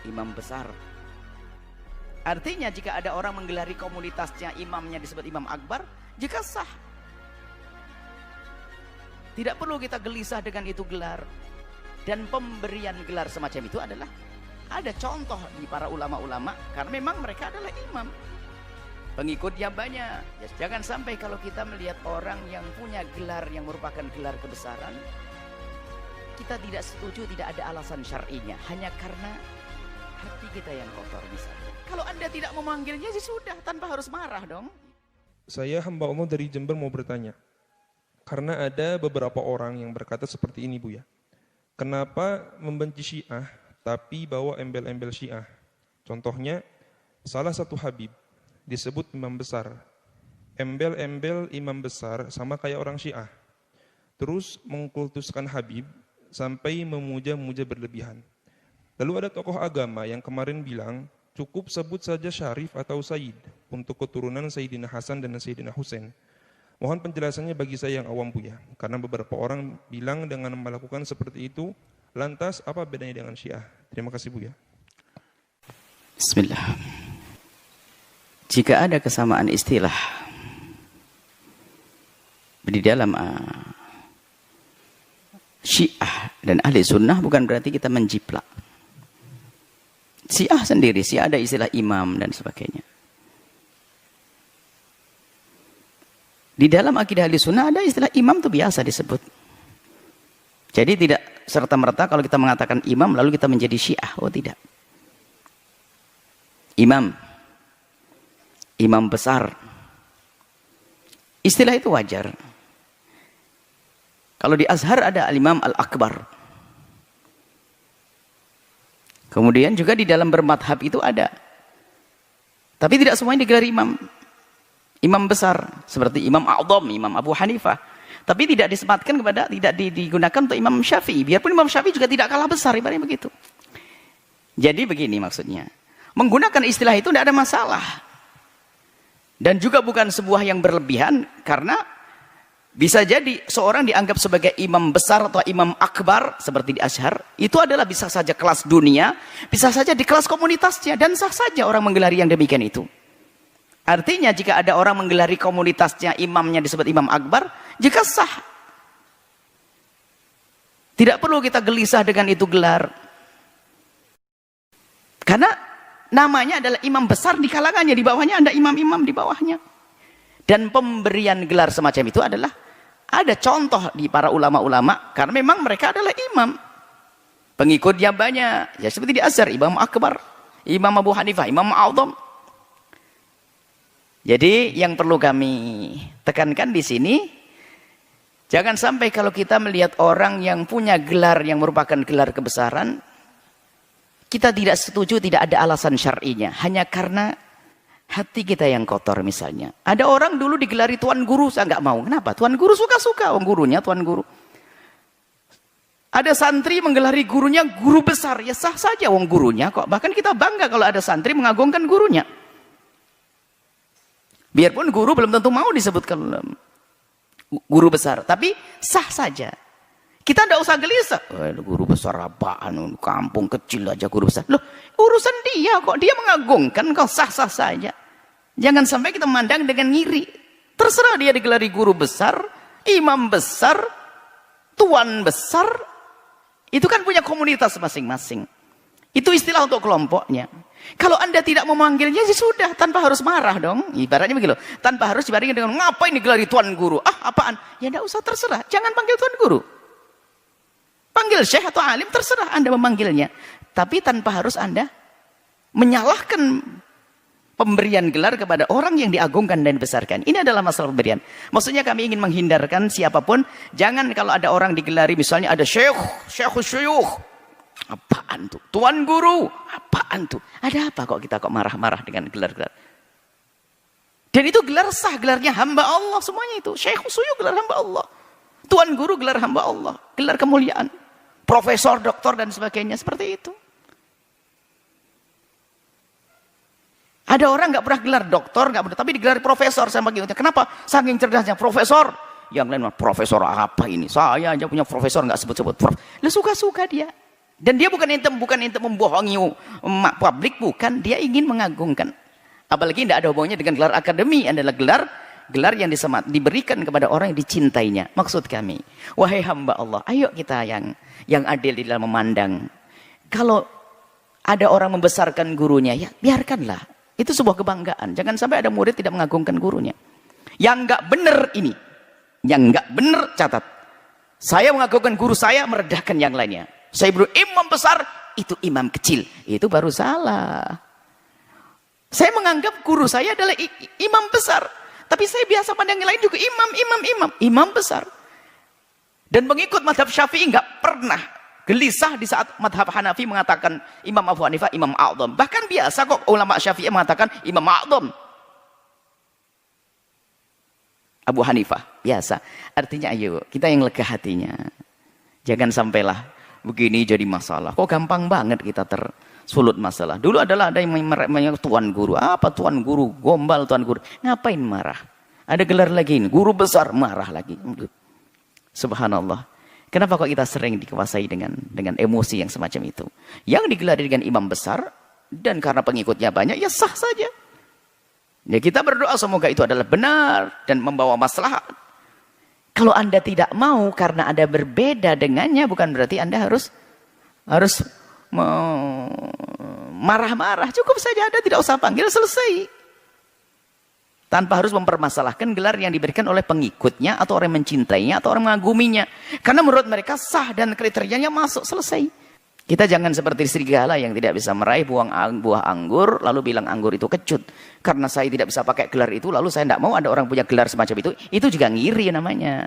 imam besar. Artinya jika ada orang menggelari komunitasnya, imamnya disebut imam akbar, jika sah. Tidak perlu kita gelisah dengan itu gelar. Dan pemberian gelar semacam itu adalah ada contoh di para ulama-ulama, karena memang mereka adalah imam, pengikutnya banyak. Jangan sampai kalau kita melihat orang yang punya gelar yang merupakan gelar kebesaran, kita tidak setuju, tidak ada alasan syar'inya, hanya karena hati kita yang kotor misalnya. Kalau Anda tidak memanggilnya, ya sudah, tanpa harus marah dong. Saya hamba Allah dari Jember mau bertanya, karena ada beberapa orang yang berkata seperti ini, Bu ya. Kenapa membenci Syiah tapi bawa embel-embel Syiah? Contohnya, salah satu Habib disebut imam besar. Embel-embel imam besar sama kayak orang Syiah. Terus mengkultuskan Habib sampai memuja-muja berlebihan. Lalu ada tokoh agama yang kemarin bilang, cukup sebut saja Syarif atau Sayyid untuk keturunan Sayyidina Hasan dan Sayyidina Husain. Mohon penjelasannya bagi saya yang awam, Bu ya. Karena beberapa orang bilang dengan melakukan seperti itu, lantas apa bedanya dengan Syiah? Terima kasih, Bu ya. Bismillah. Jika ada kesamaan istilah di dalam Syiah dan ahli sunnah, bukan berarti kita menjiplak. Syiah sendiri, Syiah ada istilah imam dan sebagainya. Di dalam akidah ahli sunnah ada istilah imam itu biasa disebut. Jadi tidak serta-merta kalau kita mengatakan imam lalu kita menjadi Syiah. Oh tidak. Imam. Imam besar. Istilah itu wajar. Kalau di Azhar ada al-imam al-akbar. Kemudian juga di dalam bermadhab itu ada. Tapi tidak semuanya digelar imam. Imam besar seperti Imam A'dham, Imam Abu Hanifah, tapi tidak disematkan kepada, tidak digunakan untuk Imam Syafi'i. Biarpun Imam Syafi'i juga tidak kalah besar, ibaratnya begitu. Jadi begini maksudnya, menggunakan istilah itu tidak ada masalah, dan juga bukan sebuah yang berlebihan, karena bisa jadi seorang dianggap sebagai imam besar atau imam akbar seperti di Azhar, itu adalah bisa saja kelas dunia, bisa saja di kelas komunitasnya, dan sah saja orang menggelari yang demikian itu. Artinya jika ada orang menggelari komunitasnya, imamnya disebut imam akbar, jika sah. Tidak perlu kita gelisah dengan itu gelar. Karena namanya adalah imam besar di kalangannya, di bawahnya ada imam-imam di bawahnya. Dan pemberian gelar semacam itu adalah ada contoh di para ulama-ulama, karena memang mereka adalah imam. Pengikutnya banyak. Ya seperti di Azhar, Imam Akbar, Imam Abu Hanifah, Imam A'dham. Jadi yang perlu kami tekankan di sini, jangan sampai kalau kita melihat orang yang punya gelar yang merupakan gelar kebesaran, kita tidak setuju, tidak ada alasan syar'inya, hanya karena hati kita yang kotor misalnya. Ada orang dulu digelari tuan guru, saya nggak mau. Kenapa? Tuan guru suka-suka, orang gurunya tuan guru. Ada santri menggelari gurunya guru besar, ya sah saja wong gurunya kok. Bahkan kita bangga kalau ada santri mengagungkan gurunya. Biarpun guru belum tentu mau disebutkan guru besar, tapi sah saja. Kita tidak usah gelisah. Guru besar apaan? Kampung kecil aja guru besar. Loh, urusan dia kok, dia mengagungkan, kok sah-sah saja. Jangan sampai kita memandang dengan ngiri. Terserah dia digelari guru besar, imam besar, tuan besar. Itu kan punya komunitas masing-masing. Itu istilah untuk kelompoknya. Kalau Anda tidak memanggilnya, ya sudah, tanpa harus marah dong. Ibaratnya begitu. Tanpa harus dibandingkan dengan, ngapain digelari tuan guru? Ah, apaan? Ya tidak usah, terserah. Jangan panggil tuan guru. Panggil syekh atau alim, terserah Anda memanggilnya. Tapi tanpa harus Anda menyalahkan pemberian gelar kepada orang yang diagungkan dan dibesarkan. Ini adalah masalah pemberian. Maksudnya kami ingin menghindarkan siapapun. Jangan kalau ada orang digelari, misalnya ada syekh, syuyukh. Apaan tuh? Tuan guru, apaan tuh? Ada apa kok kita kok marah-marah dengan gelar-gelar? Dan itu gelar sah, gelarnya hamba Allah semuanya itu. Syekh Suyuk gelar hamba Allah. Tuan guru gelar hamba Allah, gelar kemuliaan. Profesor, doktor dan sebagainya seperti itu. Ada orang nggak pernah gelar doktor, nggak pernah, tapi digelar profesor sama gitu. Kenapa? Saking cerdasnya profesor. Yang lain mah profesor apa ini? Saya aja punya profesor nggak sebut-sebut prof. Lah suka-suka dia. Dan dia bukan untuk membohongi publik, bukan. Dia ingin mengagungkan. Apalagi tidak ada hubungannya dengan gelar akademi, adalah gelar yang diberikan kepada orang yang dicintainya. Maksud kami, wahai hamba Allah, ayo kita yang adil di dalam memandang. Kalau ada orang membesarkan gurunya, ya biarkanlah. Itu sebuah kebanggaan. Jangan sampai ada murid tidak mengagungkan gurunya. Yang enggak benar ini, yang enggak benar catat. Saya mengagungkan guru saya, meredahkan yang lainnya. Saya beri imam besar, itu imam kecil. Itu baru salah. Saya menganggap guru saya adalah imam besar. Tapi saya biasa pandang yang lain juga imam besar. Dan pengikut mazhab Syafi'i enggak pernah gelisah di saat mazhab Hanafi mengatakan Imam Abu Hanifah imam a'dham. Bahkan biasa kok ulama Syafi'i mengatakan imam a'dham. Abu Hanifah, biasa. Artinya ayo, kita yang lega hatinya. Jangan sampailah begini jadi masalah. Kok gampang banget kita tersulut masalah. Dulu adalah ada yang tuan guru. Apa tuan guru? Gombal tuan guru. Ngapain marah? Ada gelar lagi ini. Guru besar marah lagi. Subhanallah. Kenapa kok kita sering dikuasai dengan emosi yang semacam itu? Yang digelari dengan imam besar, dan karena pengikutnya banyak, ya sah saja. Ya kita berdoa semoga itu adalah benar dan membawa maslahat. Kalau Anda tidak mau karena Anda berbeda dengannya, bukan berarti Anda harus marah-marah. Cukup saja Anda tidak usah panggil, selesai. Tanpa harus mempermasalahkan gelar yang diberikan oleh pengikutnya atau orang yang mencintainya atau orang mengaguminya. Karena menurut mereka sah dan kriterianya masuk, selesai. Kita jangan seperti serigala yang tidak bisa meraih buah anggur, lalu bilang anggur itu kecut. Karena saya tidak bisa pakai gelar itu, lalu saya tidak mau ada orang punya gelar semacam itu. Itu juga ngiri namanya.